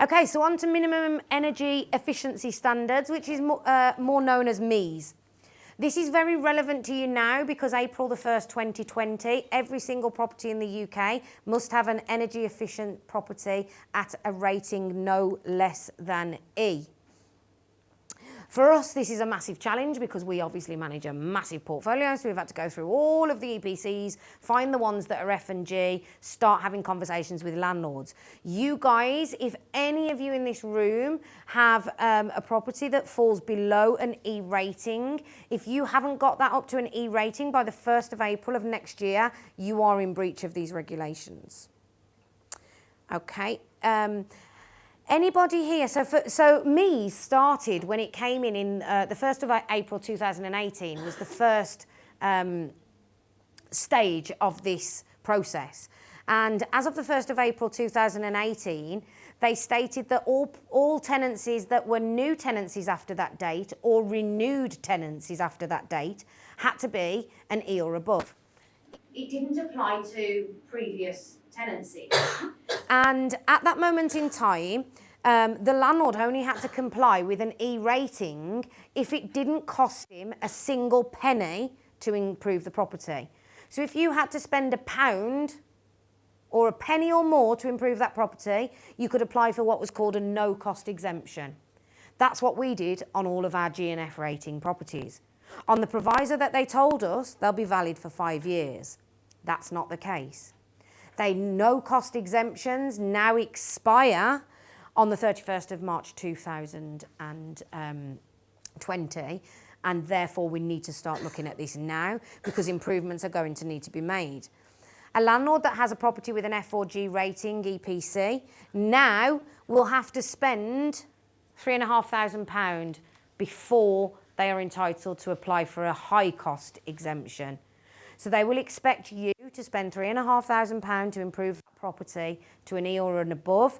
Okay, so on to minimum energy efficiency standards, which is more known as MEES. This is very relevant to you now because April the 1st, 2020, every single property in the UK must have an energy efficient property at a rating no less than E. For us, this is a massive challenge because we obviously manage a massive portfolio, so we've had to go through all of the EPCs, find the ones that are F and G, start having conversations with landlords. You guys, if any of you in this room have a property that falls below an E rating, if you haven't got that up to an E rating by the 1st of April of next year, you are in breach of these regulations. Okay. Anybody here? So MEES started when it came in the 1st of April 2018 was the first stage of this process. And as of the 1st of April 2018, they stated that all tenancies that were new tenancies after that date or renewed tenancies after that date had to be an E or above. It didn't apply to previous tenancies. And at that moment in time, the landlord only had to comply with an E rating if it didn't cost him a single penny to improve the property. So if you had to spend £1 or a penny or more to improve that property, you could apply for what was called a no-cost exemption. That's what we did on all of our G and F rating properties. On the proviso that they told us they'll be valid for 5 years. That's not the case. They no-cost exemptions now expire on the 31st of March 2020, and therefore we need to start looking at this now because improvements are going to need to be made. A landlord that has a property with an F or G rating, EPC, now will have to spend £3,500 before they are entitled to apply for a high-cost exemption. So they will expect you to spend £3,500 to improve that property to an E or an above.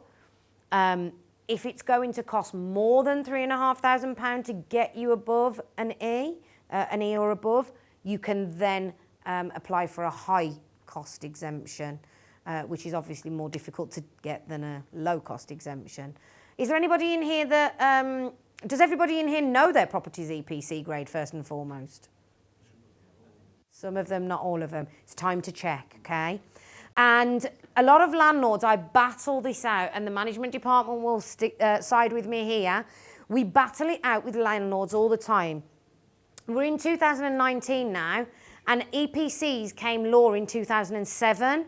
If it's going to cost more than £3,500 to get you above an E or above, you can then apply for a high cost exemption, which is obviously more difficult to get than a low cost exemption. Is there anybody in here that, does everybody in here know their property's EPC grade first and foremost? Some of them, not all of them. It's time to check, okay? And a lot of landlords, I battle this out, and the management department will side with me here. We battle it out with landlords all the time. We're in 2019 now, and EPCs came law in 2007.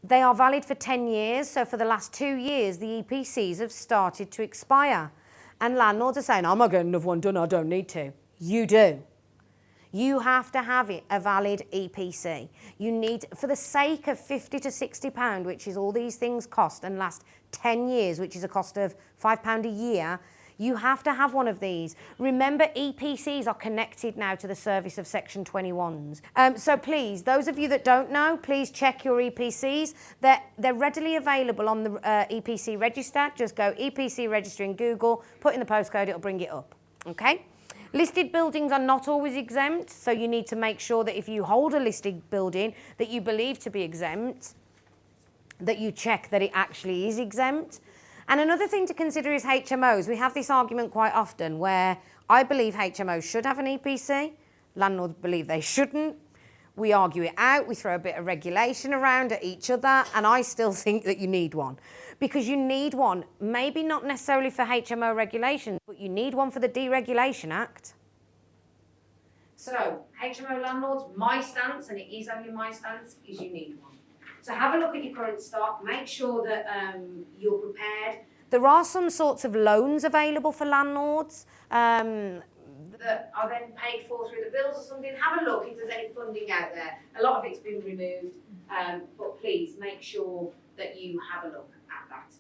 They are valid for 10 years, so for the last 2 years, the EPCs have started to expire. And landlords are saying, I'm not getting another one done, I don't need to. You do. You have to have it a valid EPC. You need, for the sake of £50 to £60, which is all these things cost and last 10 years, which is a cost of £5 a year, you have to have one of these. Remember, EPCs are connected now to the service of Section 21s. So please, those of you that don't know, please check your EPCs. They're readily available on the EPC register. Just go EPC register in Google, put in the postcode, it'll bring it up, okay? Listed buildings are not always exempt, so you need to make sure that if you hold a listed building that you believe to be exempt, that you check that it actually is exempt. And another thing to consider is HMOs. We have this argument quite often where I believe HMOs should have an EPC, landlords believe they shouldn't. We argue it out, we throw a bit of regulation around at each other, and I still think that you need one. Because you need one, maybe not necessarily for HMO regulations, but you need one for the Deregulation Act. So, HMO landlords, my stance, and it is only my stance, is you need one. So have a look at your current stock, make sure that you're prepared. There are some sorts of loans available for landlords that are then paid for through the bills or something. Have a look if there's any funding out there. A lot of it's been removed, but please make sure that you have a look at that.